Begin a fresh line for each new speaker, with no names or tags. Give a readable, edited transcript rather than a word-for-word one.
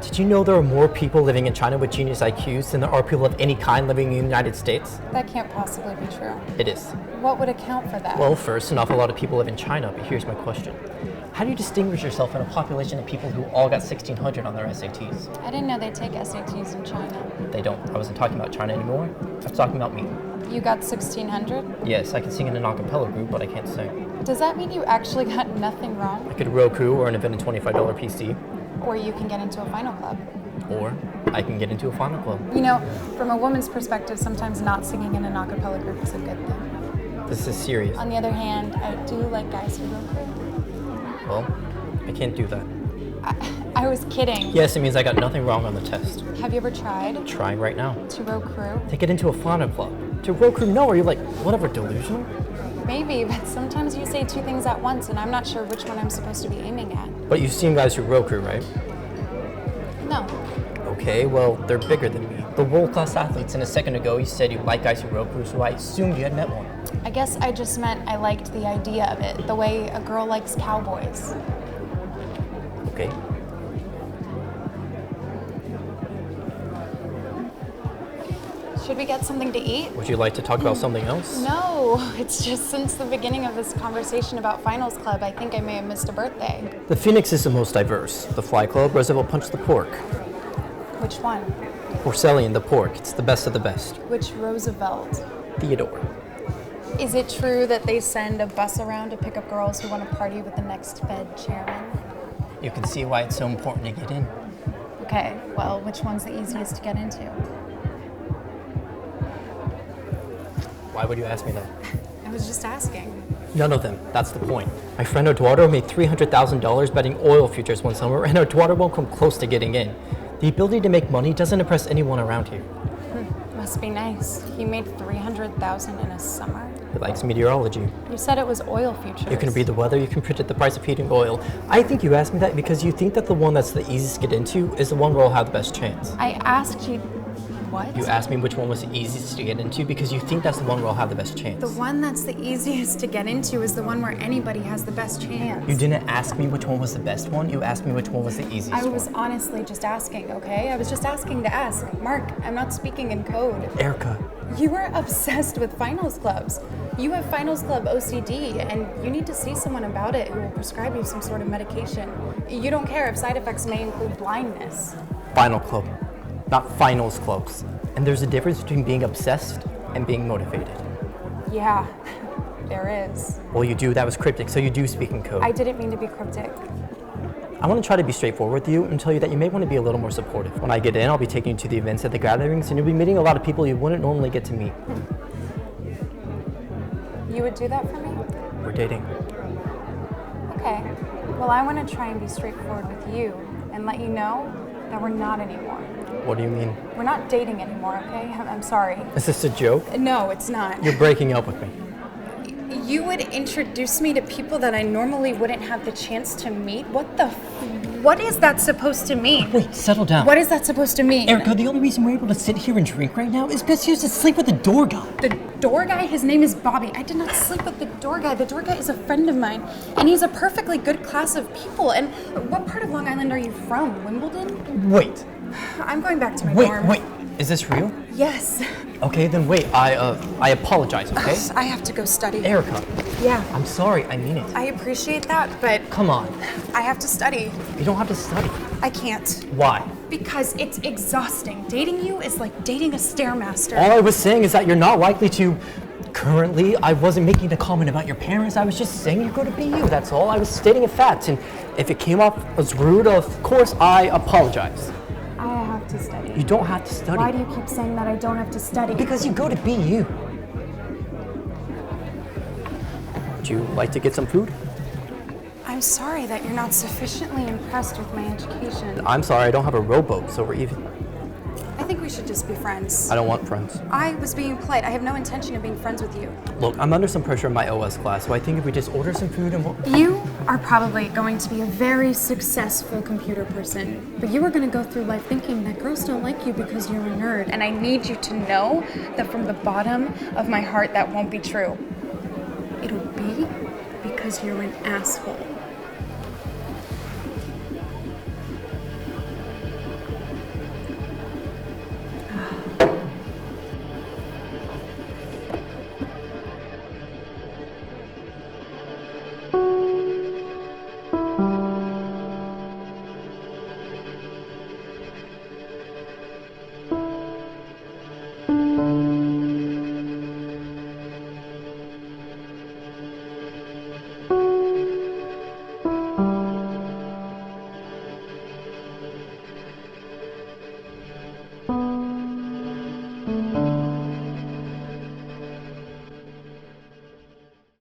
Did you know there are more people living in China with genius IQs than there are people of any kind living in the United States?
That can't possibly be true.
It is.
What would account for that?
Well, first, an awful lot of people live in China, but here's my question. How do you distinguish yourself in a population of people who all got 1,600 on their SATs?
I didn't know they take SATs in China.
They don't. I wasn't talking about China anymore. I was talking about me.
You got 1,600?
Yes, I can sing in an a cappella group, but I can't sing.
Does that mean you actually got nothing wrong?
I could Roku or invent a $25 PC.
Or you can get into a final club.
Or I can get into a final club.
You know, from a woman's perspective, sometimes not singing in an a cappella group is a good thing.
This is serious.
On the other hand, I do like guys who Roku.
Well, I can't do that.
I was kidding.
Yes, it means I got nothing wrong on the test.
Have you ever tried
Trying right now.
to Roku?
To get into a final club. To Roku, no, are you like, whatever, delusional?
Maybe, but sometimes you say two things at once and I'm not sure which one I'm supposed to be aiming at.
But you've seen guys who Roku, right?
No.
Okay, well, they're bigger than me. The world-class athletes, and a second ago you said you like guys who Roku, so I assumed you had met one.
I guess I just meant I liked the idea of it, the way a girl likes cowboys.
Okay.
Should we get something to eat?
Would you like to talk about something else?
No, it's just since the beginning of this conversation about Finals Club, I think I may have missed a birthday.
The Phoenix is the most diverse. The Fly Club, Roosevelt Punch the Pork.
Which one?
Porcellian, the pork. It's the best of the best.
Which Roosevelt?
Theodore.
Is it true that they send a bus around to pick up girls who want to party with the next Fed chairman?
You can see why it's so important to get in.
Okay, well, which one's the easiest to get into?
Why would you ask me that?
I was just asking.
None of them. That's the point. My friend Eduardo made $300,000 betting oil futures one summer, and Eduardo won't come close to getting in. The ability to make money doesn't impress anyone around here.
Must be nice. He made $300,000 in a summer.
He likes meteorology.
You said it was oil futures.
You can read the weather, you can predict the price of heating oil. I think you asked me that because you think that the one that's the easiest to get into is the one where I'll have the best chance.
I asked you, what?
You asked me which one was the easiest to get into because you think that's the one where I'll have the best chance.
The one that's the easiest to get into is the one where anybody has the best chance.
You didn't ask me which one was the best one, you asked me which one was the easiest one.
I was honestly just asking, okay? I was just asking to ask. Mark, I'm not speaking in code.
Erica.
You are obsessed with finals clubs. You have finals club OCD, and you need to see someone about it who will prescribe you some sort of medication. You don't care if side effects may include blindness.
Final club, not finals clubs. And there's a difference between being obsessed and being motivated.
Yeah, there is.
Well, you do. That was cryptic, so you do speak in code.
I didn't mean to be cryptic.
I want to try to be straightforward with you and tell you that you may want to be a little more supportive. When I get in, I'll be taking you to the events at the gatherings, and you'll be meeting a lot of people you wouldn't normally get to meet.
You would do that for me?
We're dating.
Okay. Well, I want to try and be straightforward with you and let you know that we're not anymore.
What do you mean?
We're not dating anymore, okay? I'm sorry.
Is this a joke?
No, it's not.
You're breaking up with me.
You would introduce me to people that I normally wouldn't have the chance to meet? What is that supposed to mean?
Wait, settle down.
What is that supposed to mean?
Erica, the only reason we're able to sit here and drink right now is because you used to sleep with the door guy.
The door guy? His name is Bobby. I did not sleep with the door guy. The door guy is a friend of mine, and he's a perfectly good class of people. And what part of Long Island are you from? Wimbledon?
Wait.
I'm going back to my dorm.
Wait. Is this real?
Yes.
Okay, then wait. I apologize, okay?
I have to go study.
Erica.
Yeah.
I'm sorry. I mean it.
I appreciate that, but
Come on.
I have to study.
You don't have to study.
I can't.
Why?
Because it's exhausting. Dating you is like dating a Stairmaster.
All I was saying is that you're not likely to... Currently, I wasn't making a comment about your parents. I was just saying you go to BU, that's all. I was stating a fact, and if it came off as rude, of course, I apologize.
I have to study.
You don't have to study.
Why do you keep saying that I don't have to study?
Because you go to BU. Would you like to get some food?
I'm sorry that you're not sufficiently impressed with my education.
I'm sorry, I don't have a rowboat, so we're even.
I think we should just be friends.
I don't want friends.
I was being polite. I have no intention of being friends with you.
Look, I'm under some pressure in my OS class, so I think if we just order some food and we'll...
You are probably going to be a very successful computer person, but you are going to go through life thinking that girls don't like you because you're a nerd. And I need you to know that from the bottom of my heart, that won't be true. It'll be because you're an asshole.